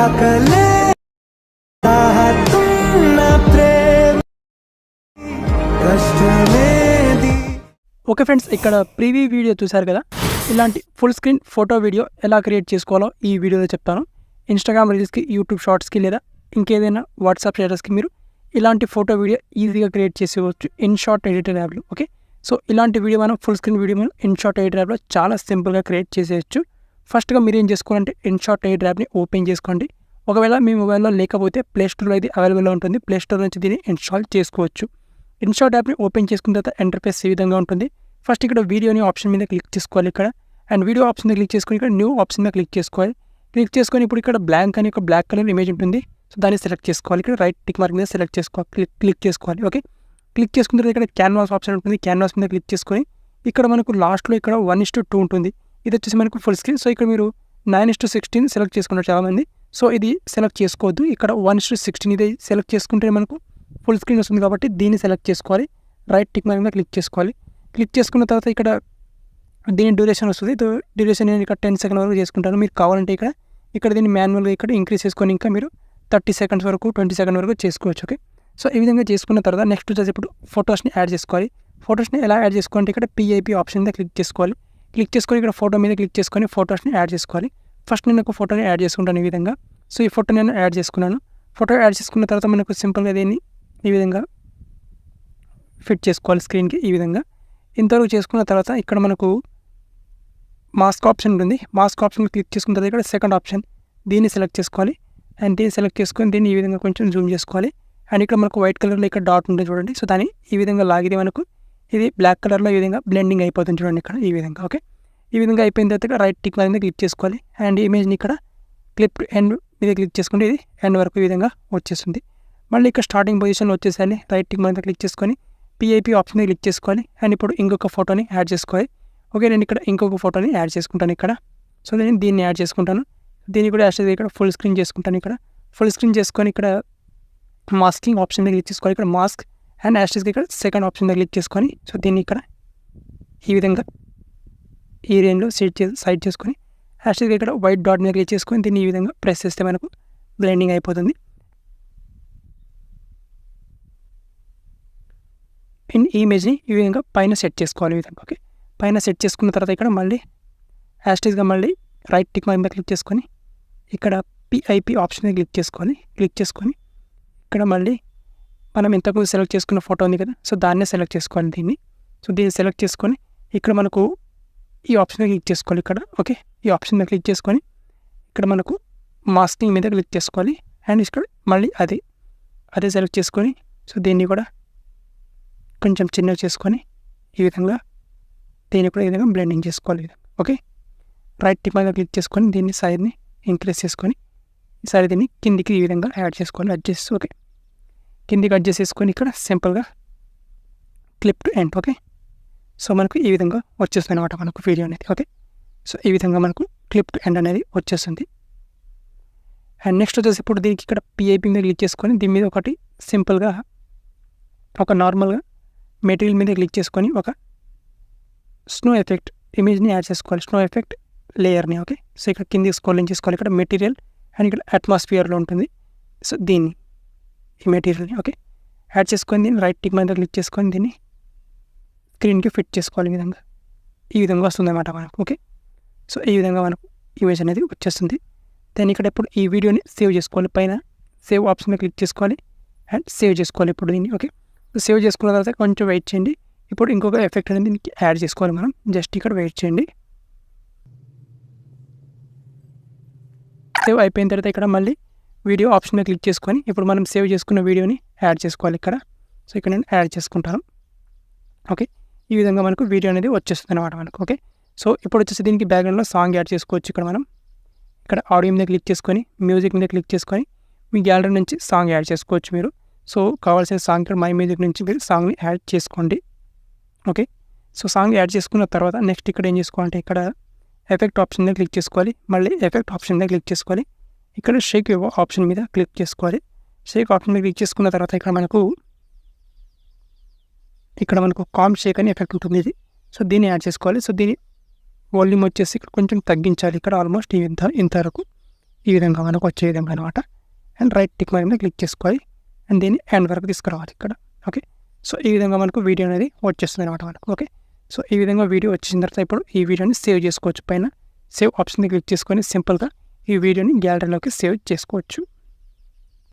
తాకలే తాహతున్న ప్రేమ కష్టమేది. Okay friends, ఇక్కడ preview video చూశారు కదా. ఇలాంటి ఫుల్ స్క్రీన్ ఫోటో వీడియో ఎలా క్రియేట్ చేసుకోవాలో ఈ వీడియోలో చెప్తాను. ఇన్స్టాగ్రామ్ రీల్స్కి, యూట్యూబ్ షార్ట్స్కి లేదా ఇంకేదైనా వాట్సాప్ స్టేటస్కి మీరు ఇలాంటి ఫోటో వీడియో ఈజీగా క్రియేట్ చేసేవచ్చు ఇన్షాట్ ఎడిటర్ యాప్లో. ఓకే, సో ఇలాంటి వీడియో మనం ఫుల్ స్క్రీన్ వీడియో మనం ఇన్షాట్ ఎడిటర్ యాప్లో చాలా సింపుల్గా క్రియేట్ చేసేయచ్చు. ఫస్ట్గా మీరు ఏం చేసుకోవాలంటే ఇన్షాట్ ఎడిటర్ యాప్ని ఓపెన్ చేసుకోండి. ఒకవేళ మీ మొబైల్లో లేకపోతే ప్లేస్టోర్లో అయితే అవైలబుల్గా ఉంటుంది. ప్లేస్టోర్ నుంచి దీన్ని ఇన్స్టాల్ చేసుకోవచ్చు. ఇన్షాట్ యాప్ని ఓపెన్ చేసుకున్న తర్వాత ఇంటర్ఫేస్ ఈ విధంగా ఉంటుంది. ఫస్ట్ ఇక్కడ వీడియోని ఆప్షన్ మీద క్లిక్ చేసుకోవాలి ఇక్కడ, అండ్ వీడియో ఆప్షన్ మీద క్లిక్ చేసుకొని ఇక్కడ న్యూ ఆప్షన్ మీద క్లిక్ చేసుకోవాలి. క్లిక్ చేసుకొని ఇప్పుడు ఇక్కడ బ్లాంక్ అని ఒక బ్లాక్ కలర్ ఇమేజ్ ఉంటుంది. సో దాన్ని సెలెక్ట్ చేసుకోవాలి. ఇక్కడ రైట్ టిక్ మార్క్ మీద సెలెక్ట్ చేసుకోవాలి, క్లిక్ చేసుకోవాలి. ఓకే, క్లిక్ చేసుకున్న తర్వాత ఇక్కడ క్యాన్వాస్ ఆప్షన్ ఉంటుంది. క్యాన్వాస్ మీద క్లిక్ చేసుకొని ఇక్కడ మనకు లాస్ట్లో ఇక్కడ 1:2 ఉంటుంది. ఇది వచ్చేసి మనకు ఫుల్ స్క్రీన్. సో ఇక్కడ మీరు 9:16 సెలెక్ట్ చేసుకున్నారు చాలామంది. సో ఇది సెలెక్ట్ చేసుకోవద్దు. ఇక్కడ 1:16 ఇది సెలెక్ట్ చేసుకుంటే మనకు ఫుల్ స్క్రీన్ వస్తుంది కాబట్టి దీన్ని సెలెక్ట్ చేసుకోవాలి. రైట్ టిక్ మార్క్ మీద క్లిక్ చేసుకోవాలి. క్లిక్ చేసుకున్న తర్వాత ఇక్కడ దీని డ్యూరేషన్ వస్తుంది. డ్యూరేషన్ నేను ఇక్కడ 10 సెకండ్ వరకు చేసుకుంటాను. మీరు కావాలంటే ఇక్కడ దీన్ని మాన్యువల్గా ఇక్కడ ఇంక్రీజ్ చేసుకొని ఇంకా మీరు 30 సెకండ్స్ వరకు 20 సెకండ్ వరకు చేసుకోవచ్చు. ఓకే, సో ఈ విధంగా చేసుకున్న తర్వాత నెక్స్ట్ వచ్చేసి ఇప్పుడు ఫొటోస్ని యాడ్ చేసుకోవాలి. ఫొటోస్ని ఎలా యాడ్ చేసుకోవాలంటే ఇక్కడ పిఐపి ఆప్షన్ మీద క్లిక్ చేసుకోవాలి. క్లిక్ చేసుకొని ఇక్కడ ఫోటో మీద క్లిక్ చేసుకొని ఫొటోస్ని యాడ్ చేసుకోవాలి. ఫస్ట్ నేను ఒక ఫోటోని యాడ్ చేసుకుంటాను ఈ విధంగా. సో ఈ ఫోటో నేను యాడ్ చేసుకున్నాను. ఫోటో యాడ్ చేసుకున్న తర్వాత మనకు సింపుల్గా దీన్ని ఈ విధంగా ఫిట్ చేసుకోవాలి స్క్రీన్కి ఈ విధంగా. ఇంతవరకు చేసుకున్న తర్వాత ఇక్కడ మనకు మాస్క్ ఆప్షన్ ఉంటుంది. మాస్క్ ఆప్షన్ క్లిక్ చేసుకున్న తర్వాత ఇక్కడ సెకండ్ ఆప్షన్ దీన్ని సెలెక్ట్ చేసుకోవాలి. అండ్ దీన్ని సెలెక్ట్ చేసుకొని దీన్ని ఈ విధంగా కొంచెం జూమ్ చేసుకోవాలి. అండ్ ఇక్కడ మనకు వైట్ కలర్లో ఇక్కడ డాట్ ఉంటుంది చూడండి. సో దాన్ని ఈ విధంగా లాగితే మనకు ఇది బ్లాక్ కలర్లో ఈ విధంగా బ్లెండింగ్ అయిపోతుంది చూడండి ఇక్కడ ఈ విధంగా. ఓకే, ఈ విధంగా అయిపోయిన తర్వాత ఇక్కడ రైట్ టిక్ మీద క్లిక్ చేసుకోవాలి. అండ్ ఇమేజ్ని ఇక్కడ క్లిప్ ఎండ్ మీద క్లిక్ చేసుకుంటే ఇది ఎండ్ వరకు ఈ విధంగా వచ్చేస్తుంది. మళ్ళీ ఇక్కడ స్టార్టింగ్ పొజిషన్లో వచ్చేసాలి. రైట్ టిక్ మీద క్లిక్ చేసుకొని పిఐపి ఆప్షన్ మీద క్లిక్ చేసుకోవాలి. అండ్ ఇప్పుడు ఇంకొక ఫోటోని యాడ్ చేసుకోవాలి. ఓకే, నేను ఇక్కడ ఇంకొక ఫోటోని యాడ్ చేసుకుంటాను ఇక్కడ. సో నేను దీన్ని యాడ్ చేసుకుంటాను. దీన్ని కూడా యాడ్ ఇక్కడ ఫుల్ స్క్రీన్ చేసుకుంటాను. ఇక్కడ ఫుల్ స్క్రీన్ చేసుకొని ఇక్కడ మాస్కింగ్ ఆప్షన్ మీద క్లిక్ చేసుకోవాలి. ఇక్కడ మాస్క్ అండ్ యాస్టేజ్కి ఇక్కడ సెకండ్ ఆప్షన్ మీద క్లిక్ చేసుకొని సో దీన్ని ఇక్కడ ఈ విధంగా ఈ రేంజ్లో సైడ్ చేసుకొని యాస్టేజ్కి ఇక్కడ వైట్ డాట్ మీద క్లిక్ చేసుకొని దీన్ని ఈ విధంగా ప్రెస్ చేస్తే మనకు బ్లెండింగ్ అయిపోతుంది. ఈ ఇమేజ్ని ఈ విధంగా పైన సెట్ చేసుకోవాలి ఈ విధంగా. ఓకే, పైన సెట్ చేసుకున్న తర్వాత ఇక్కడ మళ్ళీ యాస్టేజ్గా మళ్ళీ రైట్ టిక్ మీద క్లిక్ చేసుకొని ఇక్కడ పిఐపి ఆప్షన్ మీద క్లిక్ చేసుకోవాలి. క్లిక్ చేసుకొని ఇక్కడ మళ్ళీ మనం ఇంతకుముందు సెలెక్ట్ చేసుకున్న ఫోటో ఉంది కదా, సో దాన్నే సెలెక్ట్ చేసుకోవాలి దీన్ని. సో దీన్ని సెలెక్ట్ చేసుకొని ఇక్కడ మనకు ఈ ఆప్షన్ మీద క్లిక్ చేసుకోవాలి ఇక్కడ. ఓకే, ఈ ఆప్షన్ మీద క్లిక్ చేసుకొని ఇక్కడ మనకు మాస్కింగ్ మీద క్లిక్ చేసుకోవాలి. అండ్ ఇక్కడ మళ్ళీ అదే సెలెక్ట్ చేసుకొని సో దీన్ని కూడా కొంచెం చిన్నగా చేసుకొని ఈ విధంగా దీన్ని కూడా ఈ విధంగా బ్లెండింగ్ చేసుకోవాలి. ఓకే, రైట్ టిక్ మీద క్లిక్ చేసుకొని దీన్ని సైడ్ని ఇంక్రీజ్ చేసుకొని ఈసారి దీన్ని కిందికి ఈ విధంగా యాడ్ చేసుకోవాలి అడ్జస్ట్. ఓకే, కిందికి అడ్జస్ట్ చేసుకొని ఇక్కడ సింపుల్గా clip to end. Okay, so మనకు ఈ విధంగా వచ్చేస్తుంది అనమాట మనకు వీడియో అనేది. ఓకే, సో ఈ విధంగా మనకు క్లిప్ టు ఎండ్ అనేది వచ్చేస్తుంది. అండ్ నెక్స్ట్ వచ్చేసి ఇప్పుడు దీనికి ఇక్కడ పిఐపి మీద క్లిక్ చేసుకొని దీని మీద ఒకటి సింపుల్గా ఒక నార్మల్గా మెటీరియల్ మీద క్లిక్ చేసుకొని ఒక స్నో ఎఫెక్ట్ ఇమేజ్ని యాడ్ చేసుకోవాలి. స్నో ఎఫెక్ట్ లేయర్ని. ఓకే, సో ఇక్కడ కిందికి స్క్రోలింగ్ చేసుకోవాలి. ఇక్కడ మెటీరియల్ అండ్ ఇక్కడ అట్మాస్ఫియర్లో ఉంటుంది. సో దీన్ని ఈ మెటీరియల్ని ఓకే యాడ్ చేసుకొని దీన్ని రైట్ టిక్ మీద క్లిక్ చేసుకొని దీన్ని స్క్రీన్కి ఫిట్ చేసుకోవాలి. ఈ విధంగా వస్తుంది అన్నమాట మనకు. ఓకే, సో ఈ విధంగా మనకు ఇమేజ్ అనేది వచ్చేస్తుంది. దాన్ని ఇక్కడ ఇప్పుడు ఈ వీడియోని సేవ్ చేసుకోవాలి. పైన సేవ్ ఆప్షన్ మీద క్లిక్ చేసుకోవాలి అండ్ సేవ్ చేసుకోవాలి ఇప్పుడు దీన్ని. ఓకే, సేవ్ చేసుకున్న తర్వాత కొంచెం వెయిట్ చేయండి. ఇప్పుడు ఇంకొక ఎఫెక్ట్ అనేది దీనికి యాడ్ చేసుకోవాలి మనం. జస్ట్ ఇక్కడ వెయిట్ చేయండి. సేవ్ అయిపోయిన తర్వాత ఇక్కడ మళ్ళీ వీడియో ఆప్షన్ మీద క్లిక్ చేసుకొని ఇప్పుడు మనం సేవ్ చేసుకున్న వీడియోని యాడ్ చేసుకోవాలి ఇక్కడ. సో ఇక్కడ నేను యాడ్ చేసుకుంటాను. ఓకే, ఈ విధంగా మనకు వీడియో అనేది వచ్చేస్తుంది అనమాట మనకు. ఓకే, సో ఇప్పుడు వచ్చేసి దీనికి బ్యాక్గ్రౌండ్లో సాంగ్ యాడ్ చేసుకోవచ్చు. ఇక్కడ మనం ఇక్కడ ఆడియో మీద క్లిక్ చేసుకొని మ్యూజిక్ మీద క్లిక్ చేసుకొని మీ గ్యాలరీ నుంచి సాంగ్ యాడ్ చేసుకోవచ్చు మీరు. సో కావాల్సిన సాంగ్ ఇక్కడ మై మ్యూజిక్ నుంచి మీరు సాంగ్ని యాడ్ చేసుకోండి. ఓకే, సో సాంగ్ యాడ్ చేసుకున్న తర్వాత నెక్స్ట్ ఇక్కడ ఏం చేసుకోవాలంటే ఇక్కడ ఎఫెక్ట్ ఆప్షన్ మీద క్లిక్ చేసుకోవాలి. మళ్ళీ ఎఫెక్ట్ ఆప్షన్ మీద క్లిక్ చేసుకోవాలి. ఇక్కడ షేక్ ఆప్షన్ మీద క్లిక్ చేసుకోవాలి. షేక్ ఆప్షన్ మీద క్లిక్ చేసుకున్న తర్వాత ఇక్కడ మనకు కామ్ షేక్ అని ఎఫెక్ట్ ఉంటుంది ఇది. సో దీన్ని యాడ్ చేసుకోవాలి. సో దీని వాల్యూమ్ వచ్చేసి ఇక్కడ కొంచెం తగ్గించాలి. ఇక్కడ ఆల్మోస్ట్ ఇంత వరకు ఈ విధంగా మనకు వచ్చే విధంగా అనమాట. అండ్ రైట్ టిక్ మార్క్ మీద క్లిక్ చేసుకోవాలి అండ్ దీన్ని ఎండ్ వరకు తీసుకురావాలి ఇక్కడ. ఓకే, సో ఈ విధంగా మనకు వీడియో అనేది వచ్చేస్తుంది అనమాట మనకు. ఓకే, సో ఈ విధంగా వీడియో వచ్చిన తర్వాత ఇప్పుడు ఈ వీడియోని సేవ్ చేసుకోవచ్చు. పైన సేవ్ ఆప్షన్ని క్లిక్ చేసుకొని సింపుల్గా ఈ వీడియోని గ్యాలరీలోకి సేవ్ చేసుకోవచ్చు.